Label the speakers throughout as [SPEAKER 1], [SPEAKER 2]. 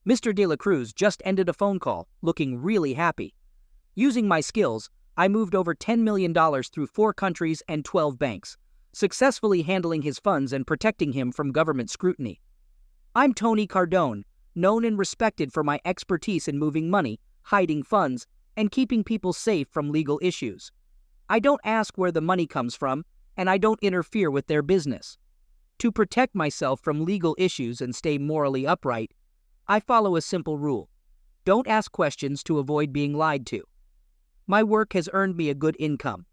[SPEAKER 1] Mr. De La Cruz just ended a phone call, looking really happy. Using my skills, I moved over $10 million through 4 countries and 12 banks, successfully handling his funds and protecting him from government scrutiny. I'm Tony Cardone, known and respected for my expertise in moving money, hiding funds, and keeping people safe from legal issues. I don't ask where the money comes from, and I don't interfere with their business. To protect myself from legal issues and stay morally upright, I follow a simple rule. Don't ask questions to avoid being lied to. My work has earned me a good income.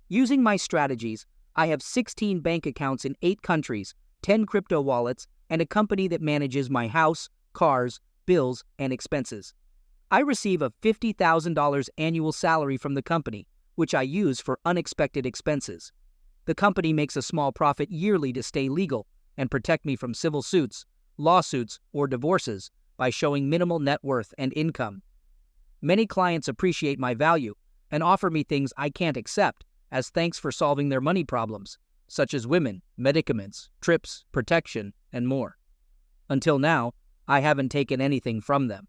[SPEAKER 1] Using my strategies, I have 16 bank accounts in 8 countries, 10 crypto wallets, and a company that manages my house, cars, bills, and expenses. I receive a $50,000 annual salary from the company, which I use for unexpected expenses. The company makes a small profit yearly to stay legal and protect me from civil suits, lawsuits, or divorces by showing minimal net worth and income. Many clients appreciate my value and offer me things I can't accept as thanks for solving their money problems, such as women, medicaments, trips, protection, and more. Until now, I haven't taken anything from them.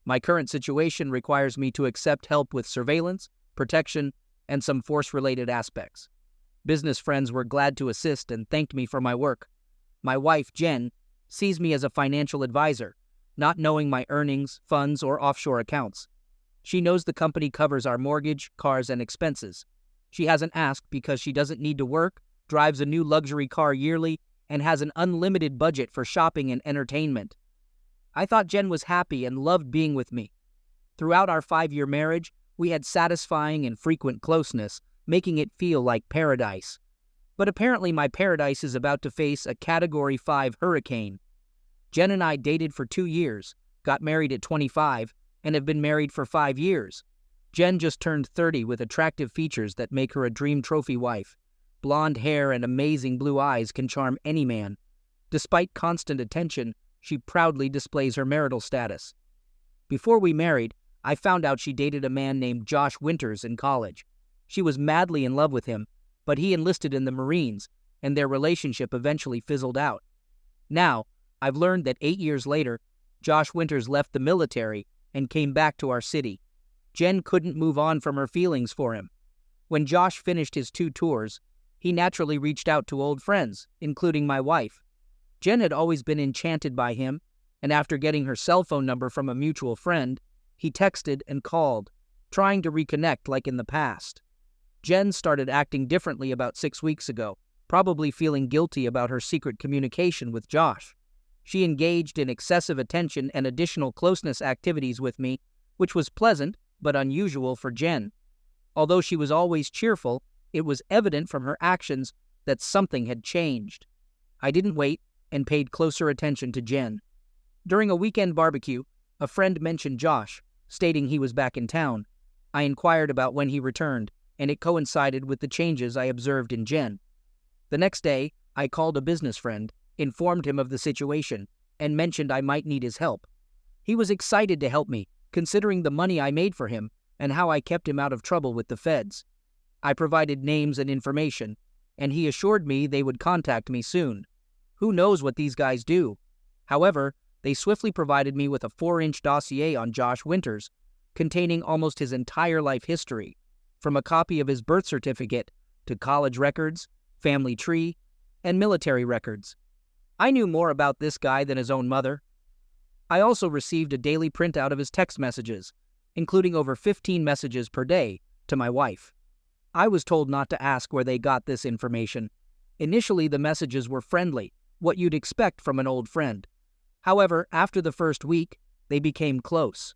[SPEAKER 1] My current situation requires me to accept help with surveillance, protection, and some force-related aspects. Business friends were glad to assist and thanked me for my work. My wife, Jen, sees me as a financial advisor, not knowing my earnings, funds, or offshore accounts. She knows the company covers our mortgage, cars, and expenses. She hasn't asked because she doesn't need to work, drives a new luxury car yearly, and has an unlimited budget for shopping and entertainment. I thought Jen was happy and loved being with me. Throughout our 5-year marriage, we had satisfying and frequent closeness, making it feel like paradise. But apparently my paradise is about to face a Category 5 hurricane. Jen and I dated for 2 years, got married at 25, and have been married for 5 years. Jen just turned 30 with attractive features that make her a dream trophy wife. Blonde hair and amazing blue eyes can charm any man. Despite constant attention, she proudly displays her marital status. Before we married, I found out she dated a man named Josh Winters in college. She was madly in love with him, but he enlisted in the Marines, and their relationship eventually fizzled out. Now, I've learned that 8 years later, Josh Winters left the military and came back to our city. Jen couldn't move on from her feelings for him. When Josh finished his 2 tours, he naturally reached out to old friends, including my wife. Jen had always been enchanted by him, and after getting her cell phone number from a mutual friend, he texted and called, trying to reconnect like in the past. Jen started acting differently about 6 weeks ago, probably feeling guilty about her secret communication with Josh. She engaged in excessive attention and additional closeness activities with me, which was pleasant but unusual for Jen. Although she was always cheerful, it was evident from her actions that something had changed. I didn't wait and paid closer attention to Jen. During a weekend barbecue, a friend mentioned Josh, stating he was back in town. I inquired about when he returned, and it coincided with the changes I observed in Jen. The next day, I called a business friend, informed him of the situation, and mentioned I might need his help. He was excited to help me, considering the money I made for him and how I kept him out of trouble with the feds. I provided names and information, and he assured me they would contact me soon. Who knows what these guys do? However, they swiftly provided me with a 4-inch dossier on Josh Winters, containing almost his entire life history, from a copy of his birth certificate to college records, family tree, and military records. I knew more about this guy than his own mother. I also received a daily printout of his text messages, including over 15 messages per day, to my wife. I was told not to ask where they got this information. Initially, the messages were friendly, what you'd expect from an old friend. However, after the first week, they became close.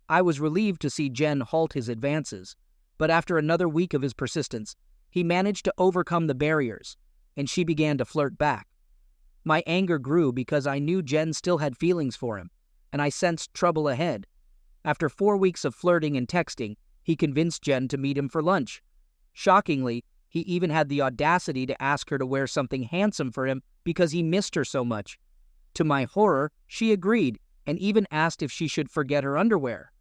[SPEAKER 1] I was relieved to see Jen halt his advances, but after another week of his persistence, he managed to overcome the barriers, and she began to flirt back. My anger grew because I knew Jen still had feelings for him, and I sensed trouble ahead. After 4 weeks of flirting and texting, he convinced Jen to meet him for lunch. Shockingly, he even had the audacity to ask her to wear something handsome for him because he missed her so much. To my horror, she agreed and even asked if she should forget her underwear.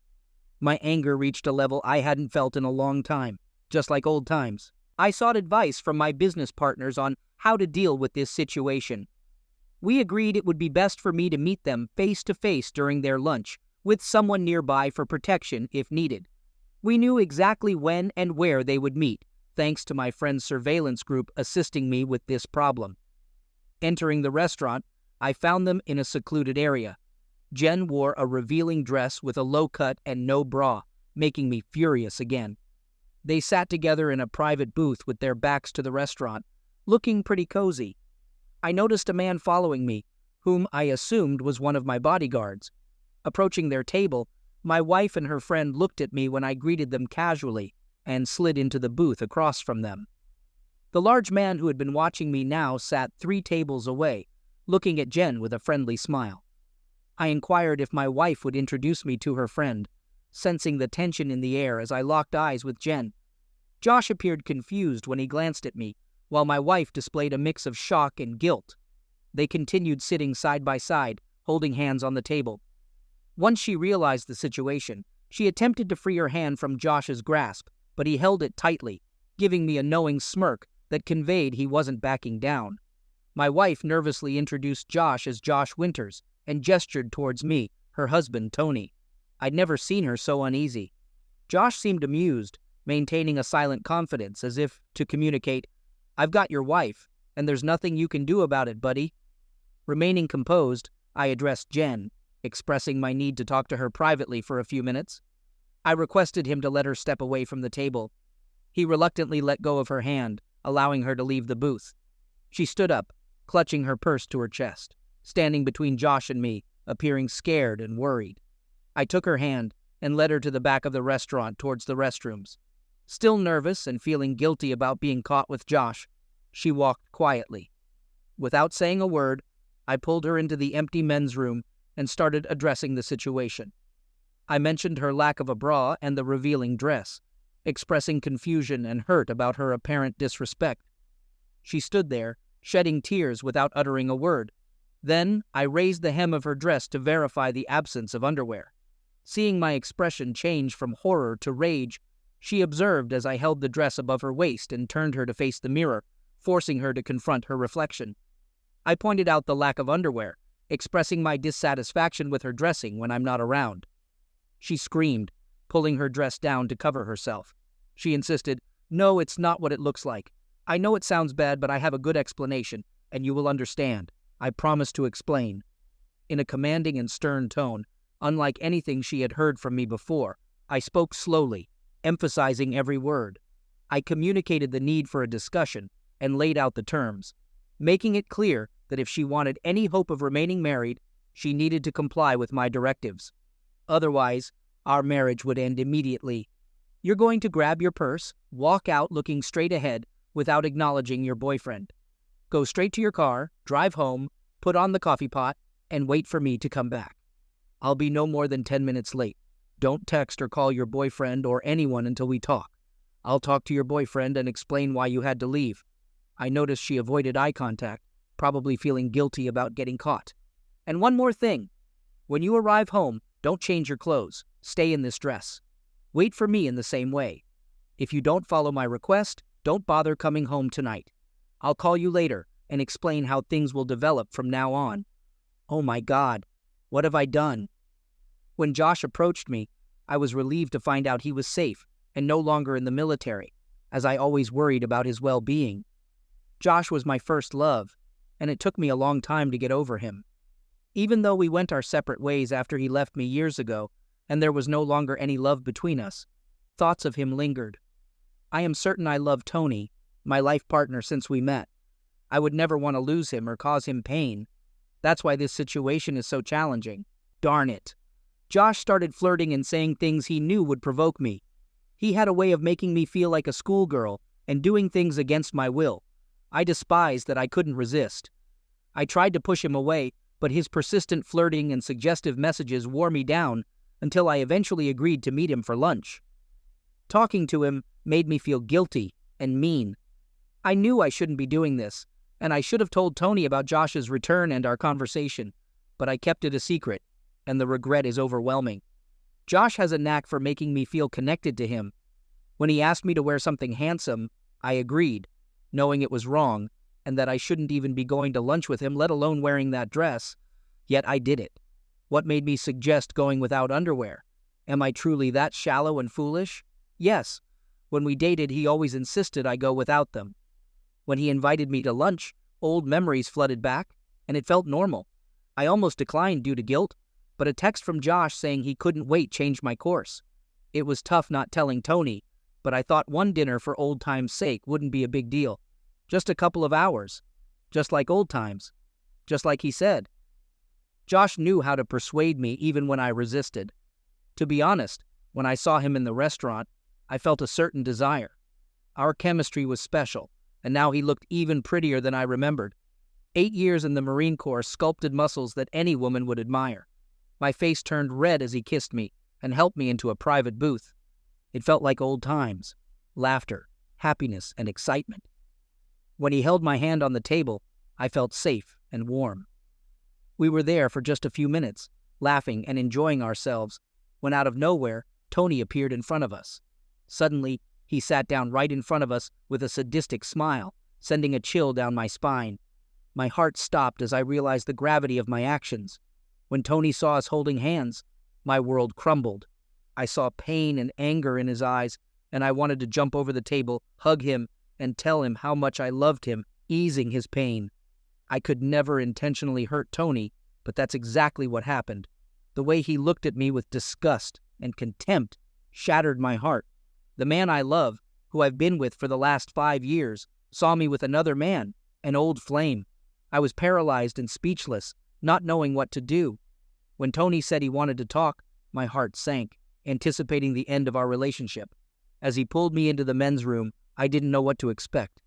[SPEAKER 1] My anger reached a level I hadn't felt in a long time, just like old times. I sought advice from my business partners on how to deal with this situation. We agreed it would be best for me to meet them face to face during their lunch, with someone nearby for protection if needed. We knew exactly when and where they would meet, thanks to my friend's surveillance group assisting me with this problem. Entering the restaurant, I found them in a secluded area. Jen wore a revealing dress with a low cut and no bra, making me furious again. They sat together in a private booth with their backs to the restaurant, looking pretty cozy. I noticed a man following me, whom I assumed was one of my bodyguards. Approaching their table, my wife and her friend looked at me when I greeted them casually and slid into the booth across from them. The large man who had been watching me now sat 3 tables away, looking at Jen with a friendly smile. I inquired if my wife would introduce me to her friend, sensing the tension in the air as I locked eyes with Jen. Josh appeared confused when he glanced at me, while my wife displayed a mix of shock and guilt. They continued sitting side by side, holding hands on the table. Once she realized the situation, she attempted to free her hand from Josh's grasp, but he held it tightly, giving me a knowing smirk that conveyed he wasn't backing down. My wife nervously introduced Josh as Josh Winters and gestured towards me, her husband, Tony. I'd never seen her so uneasy. Josh seemed amused, maintaining a silent confidence as if to communicate, "I've got your wife, and there's nothing you can do about it, buddy." Remaining composed, I addressed Jen, expressing my need to talk to her privately for a few minutes. I requested him to let her step away from the table. He reluctantly let go of her hand, allowing her to leave the booth. She stood up, clutching her purse to her chest, standing between Josh and me, appearing scared and worried. I took her hand and led her to the back of the restaurant towards the restrooms. Still nervous and feeling guilty about being caught with Josh, she walked quietly. Without saying a word, I pulled her into the empty men's room and started addressing the situation. I mentioned her lack of a bra and the revealing dress, expressing confusion and hurt about her apparent disrespect. She stood there, shedding tears without uttering a word. Then I raised the hem of her dress to verify the absence of underwear. Seeing my expression change from horror to rage, she observed as I held the dress above her waist and turned her to face the mirror, forcing her to confront her reflection. I pointed out the lack of underwear, expressing my dissatisfaction with her dressing when I'm not around. She screamed, pulling her dress down to cover herself. She insisted, "No, it's not what it looks like. I know it sounds bad, but I have a good explanation, and you will understand. I promise to explain." In a commanding and stern tone, unlike anything she had heard from me before, I spoke slowly, emphasizing every word. I communicated the need for a discussion and laid out the terms, making it clear that if she wanted any hope of remaining married, she needed to comply with my directives. Otherwise, our marriage would end immediately. You're going to grab your purse, walk out looking straight ahead without acknowledging your boyfriend. Go straight to your car, drive home, put on the coffee pot, and wait for me to come back. I'll be no more than 10 minutes late. Don't text or call your boyfriend or anyone until we talk. I'll talk to your boyfriend and explain why you had to leave. I noticed she avoided eye contact, probably feeling guilty about getting caught. And one more thing. When you arrive home, don't change your clothes. Stay in this dress. Wait for me in the same way. If you don't follow my request, don't bother coming home tonight. I'll call you later and explain how things will develop from now on. Oh my God, what have I done? When Josh approached me, I was relieved to find out he was safe and no longer in the military, as I always worried about his well-being. Josh was my first love, and it took me a long time to get over him. Even though we went our separate ways after he left me years ago, and there was no longer any love between us, thoughts of him lingered. I am certain I love Tony, my life partner since we met. I would never want to lose him or cause him pain. That's why this situation is so challenging. Darn it. Josh started flirting and saying things he knew would provoke me. He had a way of making me feel like a schoolgirl and doing things against my will. I despised that I couldn't resist. I tried to push him away, but his persistent flirting and suggestive messages wore me down until I eventually agreed to meet him for lunch. Talking to him made me feel guilty and mean. I knew I shouldn't be doing this, and I should have told Tony about Josh's return and our conversation, but I kept it a secret, and the regret is overwhelming. Josh has a knack for making me feel connected to him. When he asked me to wear something handsome, I agreed, knowing it was wrong, and that I shouldn't even be going to lunch with him, let alone wearing that dress. Yet I did it. What made me suggest going without underwear? Am I truly that shallow and foolish? Yes. When we dated, he always insisted I go without them. When he invited me to lunch, old memories flooded back, and it felt normal. I almost declined due to guilt, but a text from Josh saying he couldn't wait changed my course. It was tough not telling Tony, but I thought one dinner for old times' sake wouldn't be a big deal. Just a couple of hours. Just like old times. Just like he said. Josh knew how to persuade me even when I resisted. To be honest, when I saw him in the restaurant, I felt a certain desire. Our chemistry was special, and now he looked even prettier than I remembered. 8 years in the Marine Corps sculpted muscles that any woman would admire. My face turned red as he kissed me and helped me into a private booth. It felt like old times, laughter, happiness, and excitement. When he held my hand on the table, I felt safe and warm. We were there for just a few minutes, laughing and enjoying ourselves, when out of nowhere, Tony appeared in front of us. Suddenly, he sat down right in front of us with a sadistic smile, sending a chill down my spine. My heart stopped as I realized the gravity of my actions. When Tony saw us holding hands, my world crumbled. I saw pain and anger in his eyes, and I wanted to jump over the table, hug him, and tell him how much I loved him, easing his pain. I could never intentionally hurt Tony, but that's exactly what happened. The way he looked at me with disgust and contempt shattered my heart. The man I love, who I've been with for the last 5 years, saw me with another man, an old flame. I was paralyzed and speechless, not knowing what to do. When Tony said he wanted to talk, my heart sank, anticipating the end of our relationship. As he pulled me into the men's room, I didn't know what to expect.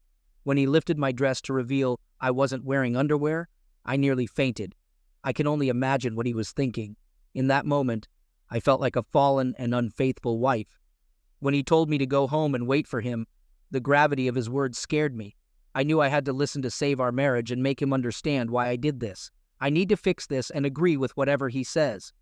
[SPEAKER 1] When he lifted my dress to reveal I wasn't wearing underwear, I nearly fainted. I can only imagine what he was thinking. In that moment, I felt like a fallen and unfaithful wife. When he told me to go home and wait for him, the gravity of his words scared me. I knew I had to listen to save our marriage and make him understand why I did this. I need to fix this and agree with whatever he says.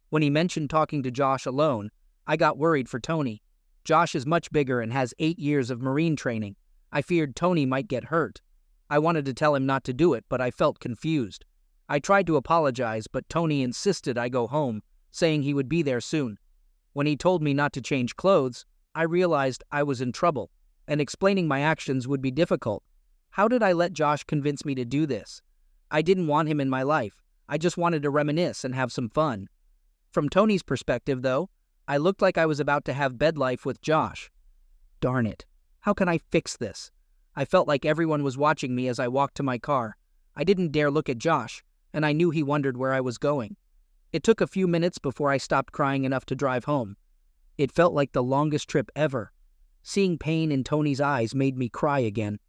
[SPEAKER 1] When he mentioned talking to Josh alone, I got worried for Tony. Josh is much bigger and has 8 years of Marine training. I feared Tony might get hurt. I wanted to tell him not to do it, but I felt confused. I tried to apologize, but Tony insisted I go home, saying he would be there soon. When he told me not to change clothes, I realized I was in trouble, and explaining my actions would be difficult. How did I let Josh convince me to do this? I didn't want him in my life. I just wanted to reminisce and have some fun. From Tony's perspective, though, I looked like I was about to have bed life with Josh. Darn it. How can I fix this? I felt like everyone was watching me as I walked to my car. I didn't dare look at Josh, and I knew he wondered where I was going. It took a few minutes before I stopped crying enough to drive home. It felt like the longest trip ever. Seeing pain in Tony's eyes made me cry again.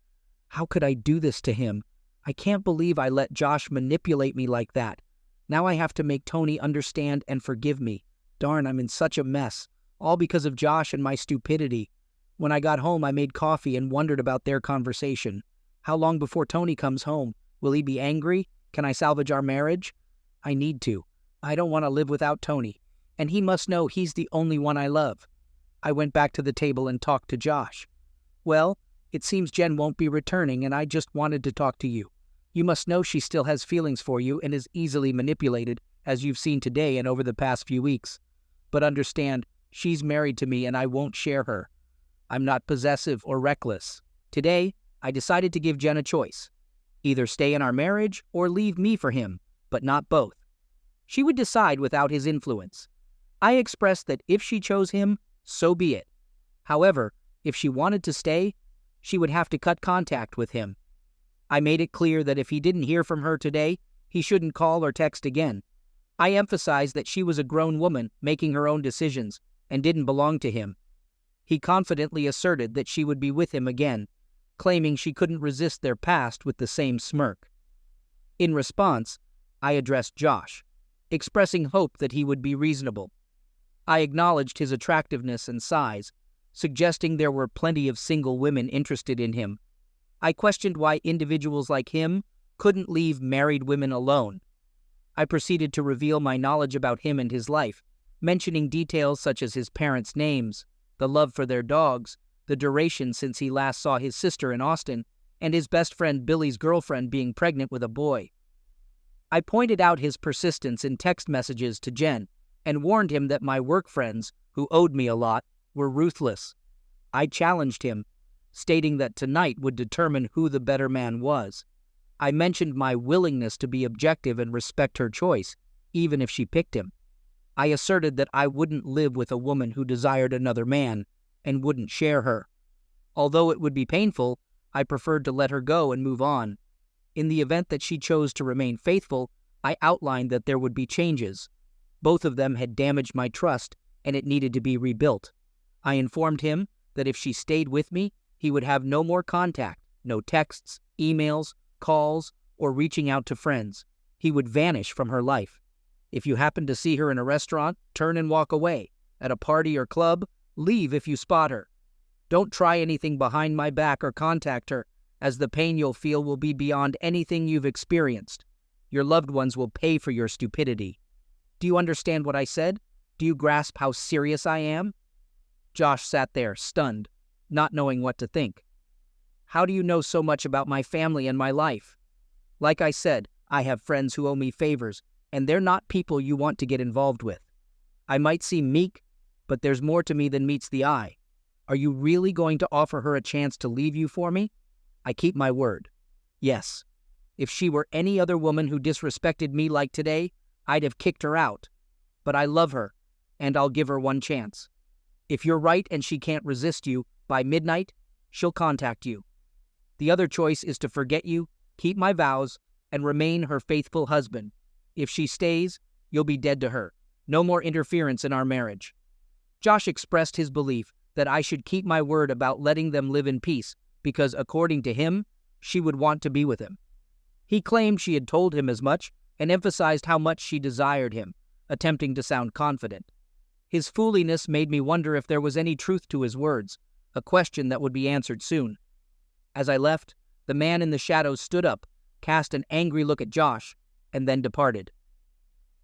[SPEAKER 1] How could I do this to him? I can't believe I let Josh manipulate me like that. Now I have to make Tony understand and forgive me. Darn, I'm in such a mess, all because of Josh and my stupidity. When I got home, I made coffee and wondered about their conversation. How long before Tony comes home? Will he be angry? Can I salvage our marriage? I need to. I don't want to live without Tony, and he must know he's the only one I love. I went back to the table and talked to Josh. Well, it seems Jen won't be returning, and I just wanted to talk to you. You must know she still has feelings for you and is easily manipulated, as you've seen today and over the past few weeks. But understand, she's married to me and I won't share her. I'm not possessive or reckless. Today, I decided to give Jen a choice. Either stay in our marriage or leave me for him, but not both. She would decide without his influence. I expressed that if she chose him, so be it. However, if she wanted to stay, she would have to cut contact with him. I made it clear that if he didn't hear from her today, he shouldn't call or text again. I emphasized that she was a grown woman making her own decisions and didn't belong to him. He confidently asserted that she would be with him again, claiming she couldn't resist their past with the same smirk. In response, I addressed Josh, expressing hope that he would be reasonable. I acknowledged his attractiveness and size, suggesting there were plenty of single women interested in him. I questioned why individuals like him couldn't leave married women alone. I proceeded to reveal my knowledge about him and his life, mentioning details such as his parents' names, the love for their dogs, the duration since he last saw his sister in Austin, and his best friend Billy's girlfriend being pregnant with a boy. I pointed out his persistence in text messages to Jen and warned him that my work friends, who owed me a lot, were ruthless. I challenged him, stating that tonight would determine who the better man was. I mentioned my willingness to be objective and respect her choice, even if she picked him. I asserted that I wouldn't live with a woman who desired another man and wouldn't share her. Although it would be painful, I preferred to let her go and move on. In the event that she chose to remain faithful, I outlined that there would be changes. Both of them had damaged my trust, and it needed to be rebuilt. I informed him that if she stayed with me, he would have no more contact, no texts, emails, calls, or reaching out to friends. He would vanish from her life. If you happen to see her in a restaurant, turn and walk away. At a party or club, leave if you spot her. Don't try anything behind my back or contact her, as the pain you'll feel will be beyond anything you've experienced. Your loved ones will pay for your stupidity. Do you understand what I said? Do you grasp how serious I am? Josh sat there, stunned, not knowing what to think. How do you know so much about my family and my life? Like I said, I have friends who owe me favors, and they're not people you want to get involved with. I might seem meek, but there's more to me than meets the eye. Are you really going to offer her a chance to leave you for me? I keep my word. Yes. If she were any other woman who disrespected me like today, I'd have kicked her out. But I love her, and I'll give her one chance. If you're right and she can't resist you, by midnight, she'll contact you. The other choice is to forget you, keep my vows, and remain her faithful husband. If she stays, you'll be dead to her. No more interference in our marriage. Josh expressed his belief that I should keep my word about letting them live in peace because, according to him, she would want to be with him. He claimed she had told him as much and emphasized how much she desired him, attempting to sound confident. His foolishness made me wonder if there was any truth to his words, a question that would be answered soon. As I left, the man in the shadows stood up, cast an angry look at Josh, and then departed.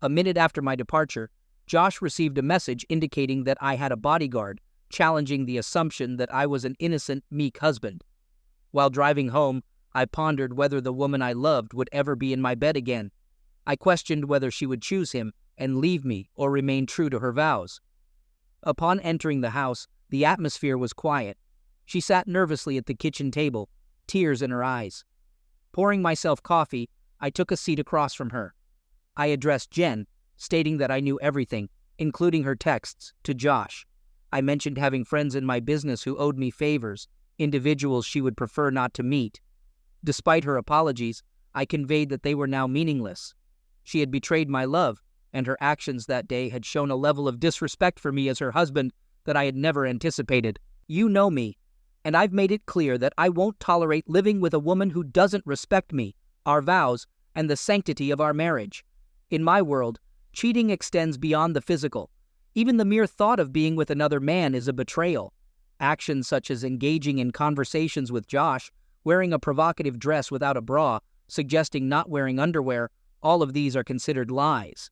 [SPEAKER 1] A minute after my departure, Josh received a message indicating that I had a bodyguard, challenging the assumption that I was an innocent, meek husband. While driving home, I pondered whether the woman I loved would ever be in my bed again. I questioned whether she would choose him and leave me or remain true to her vows. Upon entering the house, the atmosphere was quiet. She sat nervously at the kitchen table, tears in her eyes. Pouring myself coffee, I took a seat across from her. I addressed Jen, stating that I knew everything, including her texts, to Josh. I mentioned having friends in my business who owed me favors, individuals she would prefer not to meet. Despite her apologies, I conveyed that they were now meaningless. She had betrayed my love, and her actions that day had shown a level of disrespect for me as her husband that I had never anticipated. You know me, and I've made it clear that I won't tolerate living with a woman who doesn't respect me, our vows, and the sanctity of our marriage. In my world, cheating extends beyond the physical. Even the mere thought of being with another man is a betrayal. Actions such as engaging in conversations with Josh, wearing a provocative dress without a bra, suggesting not wearing underwear, all of these are considered lies.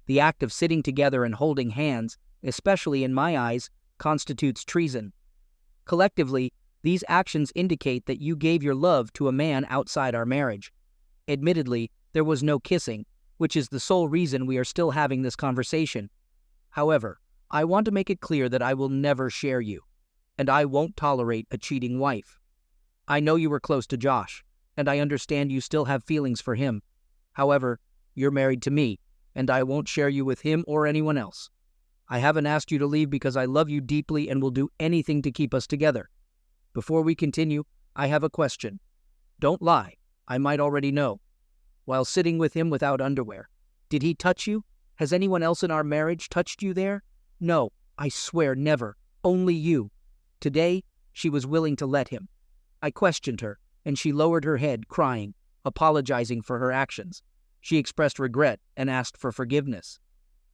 [SPEAKER 1] The act of sitting together and holding hands, especially in my eyes, constitutes treason. Collectively, these actions indicate that you gave your love to a man outside our marriage. Admittedly, there was no kissing, which is the sole reason we are still having this conversation. However, I want to make it clear that I will never share you, and I won't tolerate a cheating wife. I know you were close to Josh, and I understand you still have feelings for him. However, you're married to me, and I won't share you with him or anyone else. I haven't asked you to leave because I love you deeply and will do anything to keep us together. Before we continue, I have a question. Don't lie, I might already know. While sitting with him without underwear, did he touch you? Has anyone else in our marriage touched you there? No, I swear never, only you. Today, she was willing to let him. I questioned her, and she lowered her head, crying, apologizing for her actions. She expressed regret and asked for forgiveness.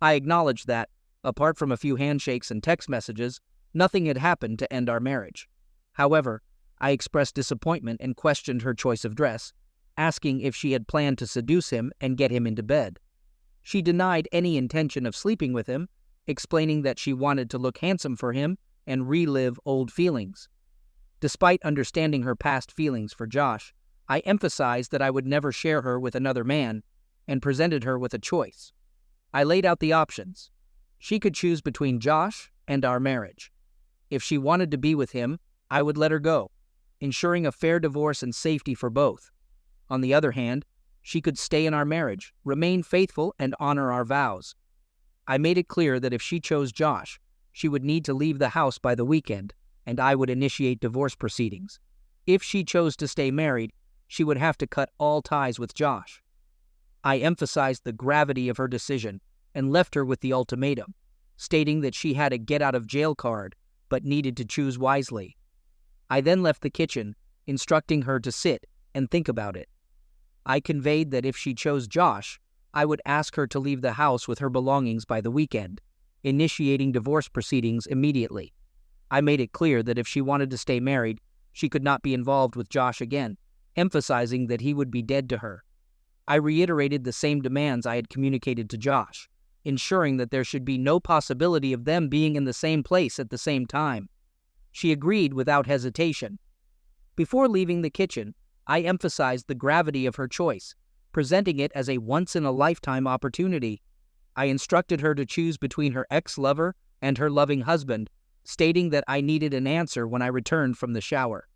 [SPEAKER 1] I acknowledged that, apart from a few handshakes and text messages, nothing had happened to end our marriage. However, I expressed disappointment and questioned her choice of dress, asking if she had planned to seduce him and get him into bed. She denied any intention of sleeping with him, explaining that she wanted to look handsome for him and relive old feelings. Despite understanding her past feelings for Josh, I emphasized that I would never share her with another man and presented her with a choice. I laid out the options. She could choose between Josh and our marriage. If she wanted to be with him, I would let her go, ensuring a fair divorce and safety for both. On the other hand, she could stay in our marriage, remain faithful, and honor our vows. I made it clear that if she chose Josh, she would need to leave the house by the weekend, and I would initiate divorce proceedings. If she chose to stay married, she would have to cut all ties with Josh. I emphasized the gravity of her decision and left her with the ultimatum, stating that she had a get-out-of-jail card but needed to choose wisely. I then left the kitchen, instructing her to sit and think about it. I conveyed that if she chose Josh, I would ask her to leave the house with her belongings by the weekend, initiating divorce proceedings immediately. I made it clear that if she wanted to stay married, she could not be involved with Josh again, emphasizing that he would be dead to her. I reiterated the same demands I had communicated to Josh, ensuring that there should be no possibility of them being in the same place at the same time. She agreed without hesitation. Before leaving the kitchen, I emphasized the gravity of her choice, presenting it as a once-in-a-lifetime opportunity. I instructed her to choose between her ex-lover and her loving husband, stating that I needed an answer when I returned from the shower.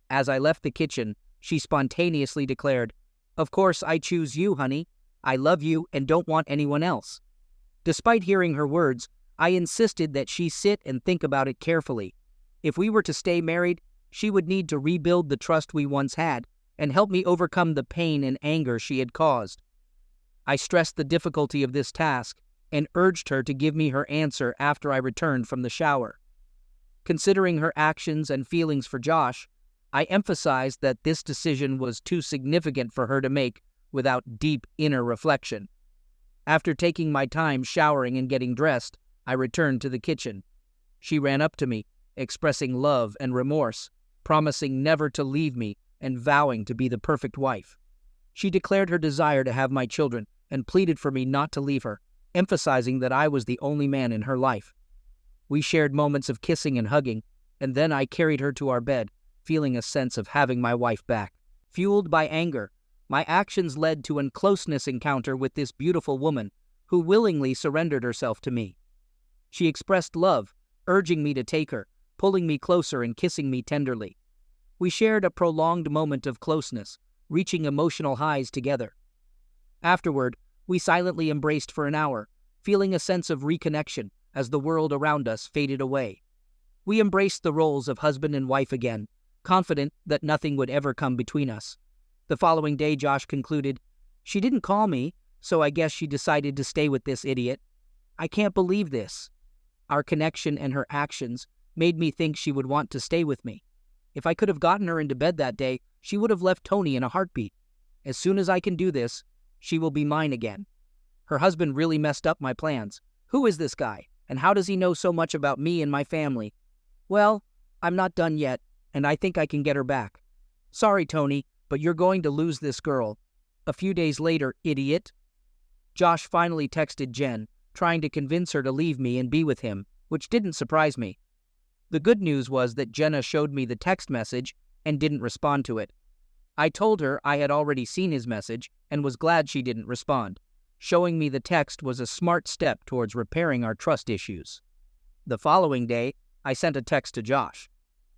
[SPEAKER 1] As I left the kitchen, she spontaneously declared, "Of course I choose you, honey. I love you and don't want anyone else." Despite hearing her words, I insisted that she sit and think about it carefully. If we were to stay married, she would need to rebuild the trust we once had and help me overcome the pain and anger she had caused. I stressed the difficulty of this task and urged her to give me her answer after I returned from the shower. Considering her actions and feelings for Josh, I emphasized that this decision was too significant for her to make without deep inner reflection. After taking my time showering and getting dressed, I returned to the kitchen. She ran up to me, expressing love and remorse, promising never to leave me and vowing to be the perfect wife. She declared her desire to have my children and pleaded for me not to leave her, emphasizing that I was the only man in her life. We shared moments of kissing and hugging, and then I carried her to our bed, feeling a sense of having my wife back. Fueled by anger, my actions led to a closeness encounter with this beautiful woman who willingly surrendered herself to me. She expressed love, urging me to take her, pulling me closer and kissing me tenderly. We shared a prolonged moment of closeness, reaching emotional highs together. Afterward, we silently embraced for an hour, feeling a sense of reconnection as the world around us faded away. We embraced the roles of husband and wife again, confident that nothing would ever come between us. The following day, Josh concluded, "She didn't call me, so I guess she decided to stay with this idiot. I can't believe this." Our connection and her actions made me think she would want to stay with me. If I could have gotten her into bed that day, she would have left Tony in a heartbeat. As soon as I can do this, she will be mine again. Her husband really messed up my plans. Who is this guy, and how does he know so much about me and my family? Well, I'm not done yet, and I think I can get her back. Sorry, Tony, but you're going to lose this girl. A few days later, idiot. Josh finally texted Jen, trying to convince her to leave me and be with him, which didn't surprise me. The good news was that Jenna showed me the text message and didn't respond to it. I told her I had already seen his message and was glad she didn't respond. Showing me the text was a smart step towards repairing our trust issues. The following day, I sent a text to Josh,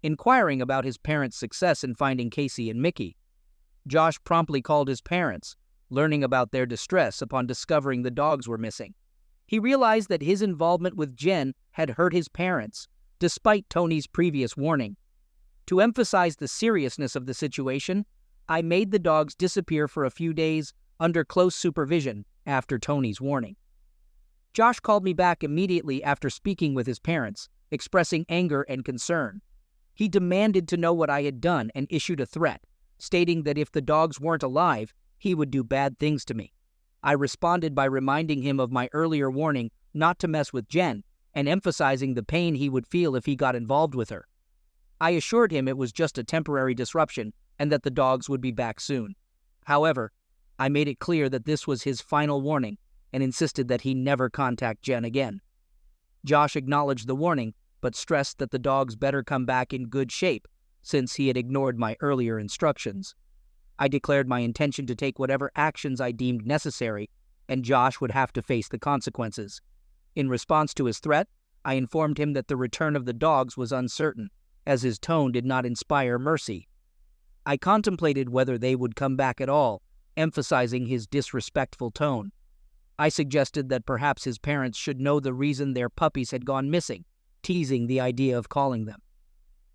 [SPEAKER 1] inquiring about his parents' success in finding Casey and Mickey. Josh promptly called his parents, learning about their distress upon discovering the dogs were missing. He realized that his involvement with Jen had hurt his parents, despite Tony's previous warning. To emphasize the seriousness of the situation, I made the dogs disappear for a few days under close supervision after Tony's warning. Josh called me back immediately after speaking with his parents, expressing anger and concern. He demanded to know what I had done and issued a threat, stating that if the dogs weren't alive, he would do bad things to me. I responded by reminding him of my earlier warning not to mess with Jen and emphasizing the pain he would feel if he got involved with her. I assured him it was just a temporary disruption and that the dogs would be back soon. However, I made it clear that this was his final warning and insisted that he never contact Jen again. Josh acknowledged the warning, but stressed that the dogs better come back in good shape, since he had ignored my earlier instructions. I declared my intention to take whatever actions I deemed necessary, and Josh would have to face the consequences. In response to his threat, I informed him that the return of the dogs was uncertain, as his tone did not inspire mercy. I contemplated whether they would come back at all, emphasizing his disrespectful tone. I suggested that perhaps his parents should know the reason their puppies had gone missing, teasing the idea of calling them.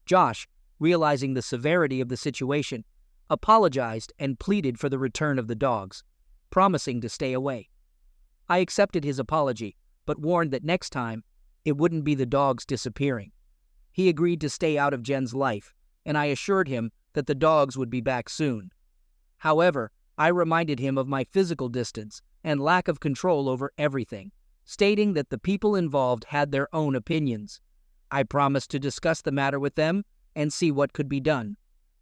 [SPEAKER 1] Josh, realizing the severity of the situation, apologized and pleaded for the return of the dogs, promising to stay away. I accepted his apology, but warned that next time, it wouldn't be the dogs disappearing. He agreed to stay out of Jen's life, and I assured him that the dogs would be back soon. However, I reminded him of my physical distance and lack of control over everything, stating that the people involved had their own opinions. I promised to discuss the matter with them and see what could be done.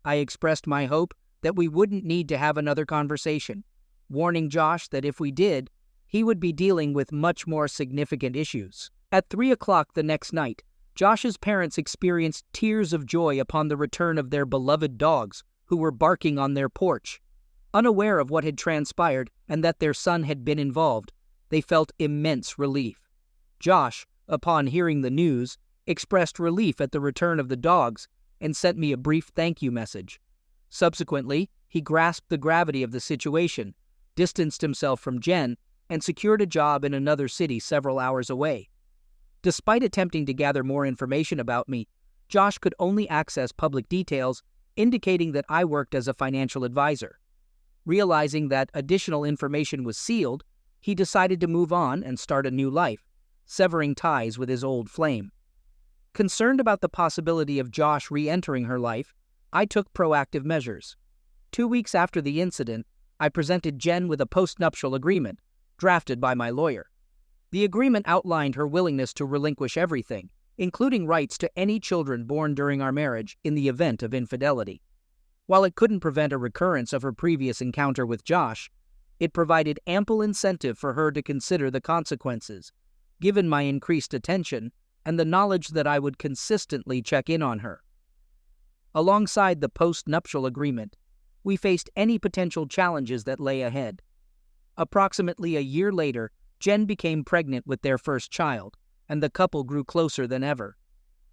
[SPEAKER 1] I expressed my hope that we wouldn't need to have another conversation, warning Josh that if we did, he would be dealing with much more significant issues. At 3 o'clock the next night, Josh's parents experienced tears of joy upon the return of their beloved dogs, who were barking on their porch. Unaware of what had transpired and that their son had been involved, they felt immense relief. Josh, upon hearing the news, expressed relief at the return of the dogs and sent me a brief thank you message. Subsequently, he grasped the gravity of the situation, distanced himself from Jen, and secured a job in another city several hours away. Despite attempting to gather more information about me, Josh could only access public details, indicating that I worked as a financial advisor. Realizing that additional information was sealed, he decided to move on and start a new life, severing ties with his old flame. Concerned about the possibility of Josh re-entering her life, I took proactive measures. 2 weeks after the incident, I presented Jen with a postnuptial agreement, drafted by my lawyer. The agreement outlined her willingness to relinquish everything, including rights to any children born during our marriage in the event of infidelity. While it couldn't prevent a recurrence of her previous encounter with Josh, it provided ample incentive for her to consider the consequences, given my increased attention and the knowledge that I would consistently check in on her. Alongside the post-nuptial agreement, we faced any potential challenges that lay ahead. Approximately a year later, Jen became pregnant with their first child, and the couple grew closer than ever.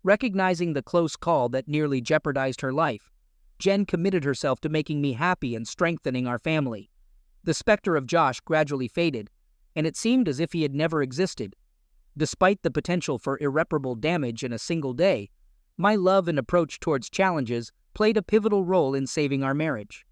[SPEAKER 1] Recognizing the close call that nearly jeopardized her life, Jen committed herself to making me happy and strengthening our family. The specter of Josh gradually faded, and it seemed as if he had never existed. Despite the potential for irreparable damage in a single day, my love and approach towards challenges played a pivotal role in saving our marriage.